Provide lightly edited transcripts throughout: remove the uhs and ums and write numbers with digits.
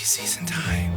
season time.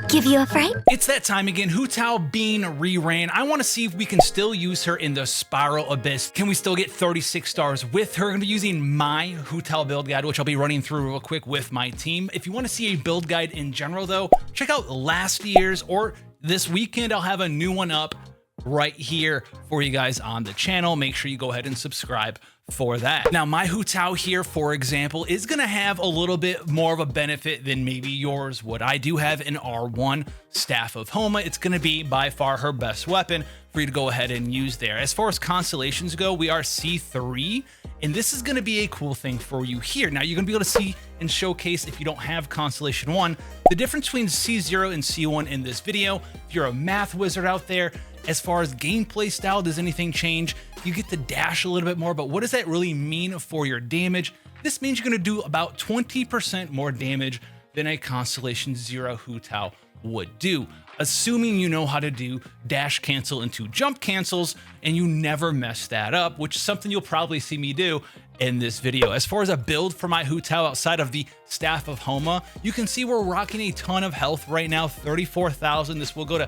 Give you a fright? It's that time again. Hu Tao being reran. I want to see if we can still use her in the Spiral Abyss. Can we still get 36 stars with her? I'm going to be using my Hu Tao build guide, which I'll be running through real quick with my team. If you want to see a build guide in general though, check out last year's, or this weekend I'll have a new one up right here for you guys on the channel. Make sure you go ahead and subscribe for that. Now, my Hu Tao here, for example, is going to have a little bit more of a benefit than maybe yours would. I do have an R1 Staff of Homa. It's going to be by far her best weapon for you to go ahead and use there. As far as constellations go, we are C3, and this is going to be a cool thing for you here. Now, you're going to be able to see and showcase, if you don't have Constellation 1, the difference between C0 and C1 in this video. If you're a math wizard out there, as far as gameplay style, does anything change? You get to dash a little bit more, but what does that really mean for your damage? This means you're going to do about 20% more damage than a Constellation 0 Hu Tao would do, assuming you know how to do dash cancel into jump cancels and you never mess that up, which is something you'll probably see me do in this video. As far as a build for my Hu Tao outside of the Staff of Homa, you can see we're rocking a ton of health right now, 34,000. This will go to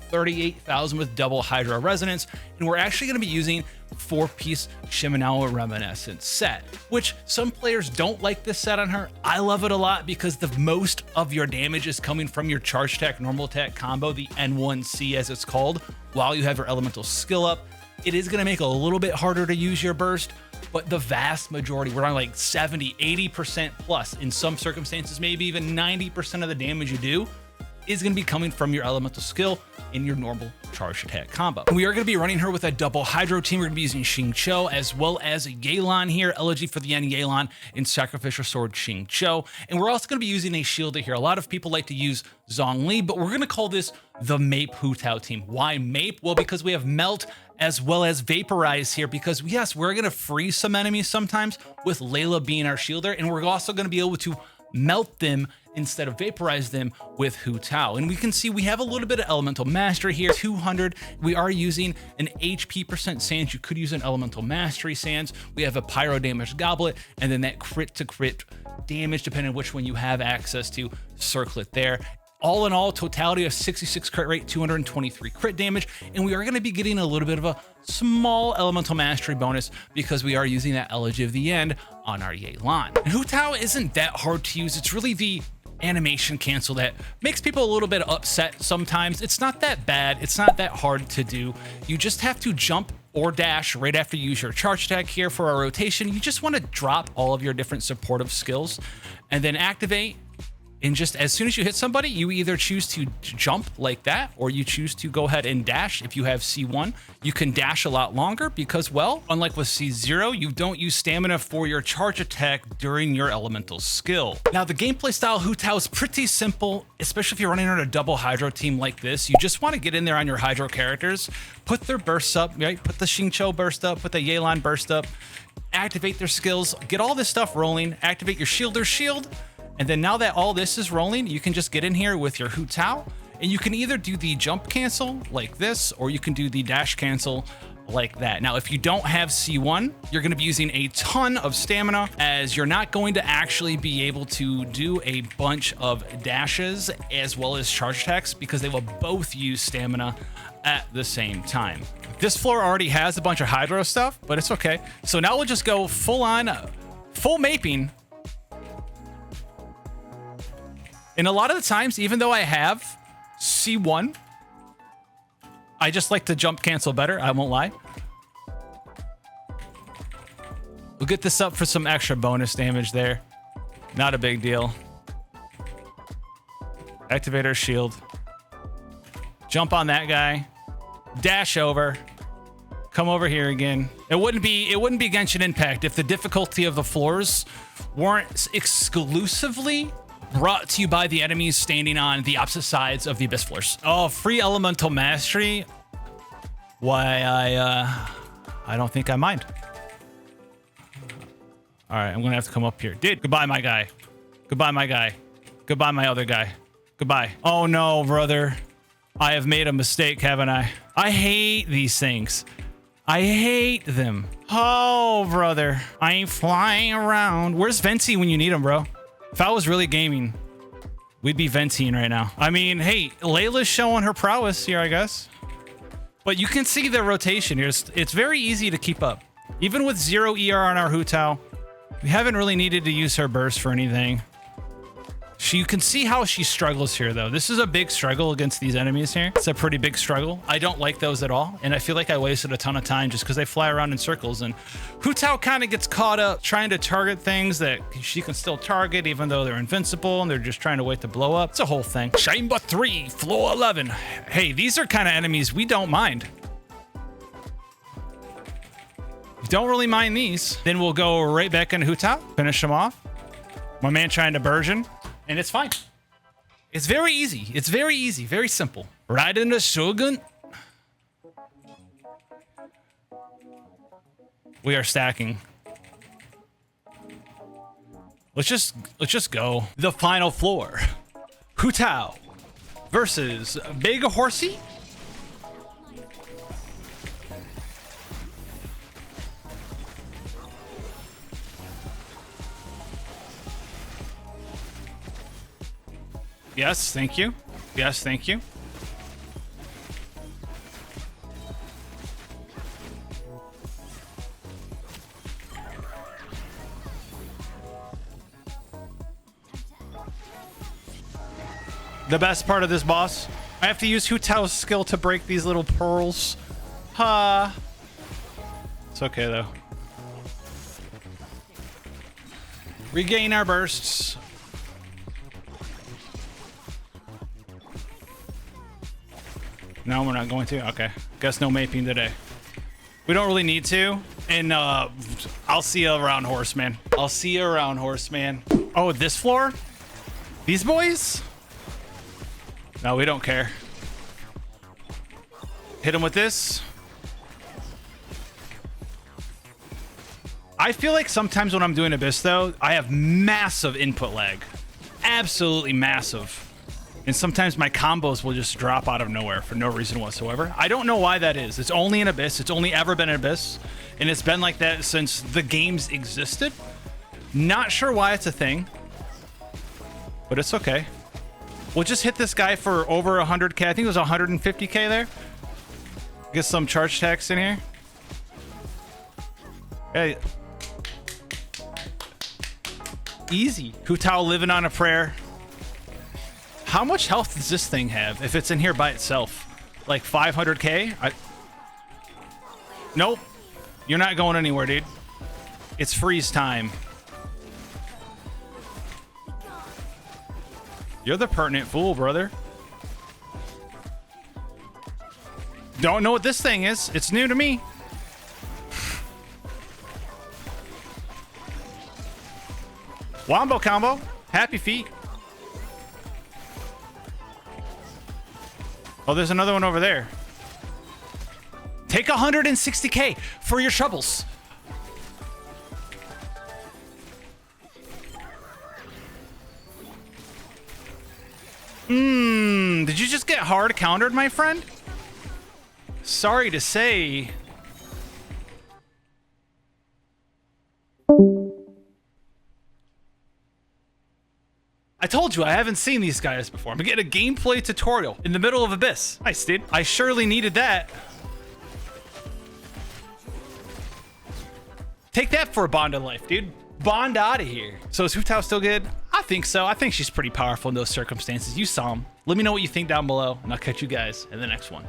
38,000 with double Hydra Resonance, and we're actually going to be using 4-piece Shimenawa Reminiscence set, which some players don't like this set on her. I love it a lot because the most of your damage is coming from your charge attack, normal attack combo, the N1C as it's called, while you have your elemental skill up. It is going to make it a little bit harder to use your burst, but the vast majority, we're on like 70, 80% plus, in some circumstances, maybe even 90% of the damage you do is going to be coming from your elemental skill in your normal charge attack combo. We are going to be running her with a double Hydro team. We're going to be using Xingqiu as well as Yelan here, Elegy for the End Yelan and Sacrificial Sword Xingqiu. And we're also going to be using a shielder here. A lot of people like to use Zhongli, but we're going to call this the M-APE Hu Tao team. Why M-APE? Well, because we have Melt as well as Vaporize here, because yes, we're going to freeze some enemies sometimes with Layla being our shielder, and we're also going to be able to melt them instead of vaporize them with Hu Tao. And we can see we have a little bit of elemental mastery here, 200. We are using an HP % sands. You could use an elemental mastery sands. We have a pyro damage goblet, and then that crit to crit damage, depending on which one you have access to, circlet there. All in all, totality of 66 crit rate, 223 crit damage, and we are going to be getting a little bit of a small elemental mastery bonus because we are using that Elegy of the End on our Yelan. And Hu Tao isn't that hard to use. It's really the animation cancel that makes people a little bit upset sometimes. It's not that bad. It's not that hard to do. You just have to jump or dash right after you use your charge attack here for our rotation. You just want to drop all of your different supportive skills and then activate. And just as soon as you hit somebody, you either choose to jump like that, or you choose to go ahead and dash. If you have C1, you can dash a lot longer because, well, unlike with C0, you don't use stamina for your charge attack during your elemental skill. Now, the gameplay style Hu Tao is pretty simple, especially if you're running on a double Hydro team like this. You just want to get in there on your Hydro characters, put their bursts up, right? Put the Xingqiu burst up, put the Yelan burst up, activate their skills, get all this stuff rolling, activate your shielder's shield. And then now that all this is rolling, you can just get in here with your Hu Tao, and you can either do the jump cancel like this, or you can do the dash cancel like that. Now, if you don't have C1, you're going to be using a ton of stamina, as you're not going to actually be able to do a bunch of dashes as well as charge attacks because they will both use stamina at the same time. This floor already has a bunch of Hydro stuff, but it's okay. So now we'll just go full maping. And a lot of the times, even though I have C1, I just like to jump cancel better. I won't lie. We'll get this up for some extra bonus damage there. Not a big deal. Activate our shield. Jump on that guy. Dash over. Come over here again. It wouldn't be Genshin Impact if the difficulty of the floors weren't exclusively brought to you by the enemies standing on the opposite sides of the abyss floors. Oh, free elemental mastery. Why, I don't think I mind. All right, I'm gonna have to come up here. Dude, goodbye, my guy. Goodbye, my guy. Goodbye, my other guy. Goodbye. Oh no, brother. I have made a mistake, haven't I? I hate these things. I hate them. Oh, brother. I ain't flying around. Where's Venti when you need him, bro? If I was really gaming, we'd be venting right now. I mean, hey, Layla's showing her prowess here, I guess. But you can see the rotation here. It's very easy to keep up. Even with 0 ER on our Hu Tao, we haven't really needed to use her burst for anything. You can see how she struggles here, though. This is a big struggle against these enemies here. It's a pretty big struggle. I don't like those at all, and I feel like I wasted a ton of time just because they fly around in circles, and Hu Tao kind of gets caught up trying to target things that she can still target even though they're invincible, and they're just trying to wait to blow up. It's a whole thing. Chamber 3, floor 11. Hey, these are kind of enemies we don't mind. Don't really mind these. Then we'll go right back into Hu Tao, finish them off. My man trying to burgeon. And it's fine. It's very easy. It's very easy. Very simple. Right into Shogun. We are stacking. Let's just go. The final floor. Hu Tao versus Big Horsey. Yes, thank you. Yes, thank you. The best part of this boss, I have to use Hu Tao's skill to break these little pearls. Ha. It's okay though. Regain our bursts. No, we're not going to. Okay. Guess no maping today. We don't really need to. And I'll see you around, Horseman. I'll see you around, Horseman. Oh, this floor? These boys? No, we don't care. Hit him with this. I feel like sometimes when I'm doing Abyss, though, I have massive input lag. Absolutely massive. And sometimes my combos will just drop out of nowhere for no reason whatsoever. I don't know why that is. It's only in Abyss. It's only ever been in Abyss. And it's been like that since the games existed. Not sure why it's a thing. But it's okay. We'll just hit this guy for over 100k. I think it was 150k there. Get some charge tax in here. Hey. Easy. Hu Tao living on a prayer. How much health does this thing have if it's in here by itself? Like 500k? Nope. You're not going anywhere, dude. It's freeze time. You're the pertinent fool, brother. Don't know what this thing is. It's new to me. Wombo combo. Happy feet. Oh, there's another one over there. Take 160k for your troubles. Did you just get hard countered, my friend? Sorry to say. I told you I haven't seen these guys before. I'm gonna get a gameplay tutorial in the middle of Abyss. Nice, dude. I surely needed that. Take that for a bond of life, dude. Bond out of here. So is Hu Tao still good? I think so. I think she's pretty powerful in those circumstances. You saw them. Let me know what you think down below, and I'll catch you guys in the next one.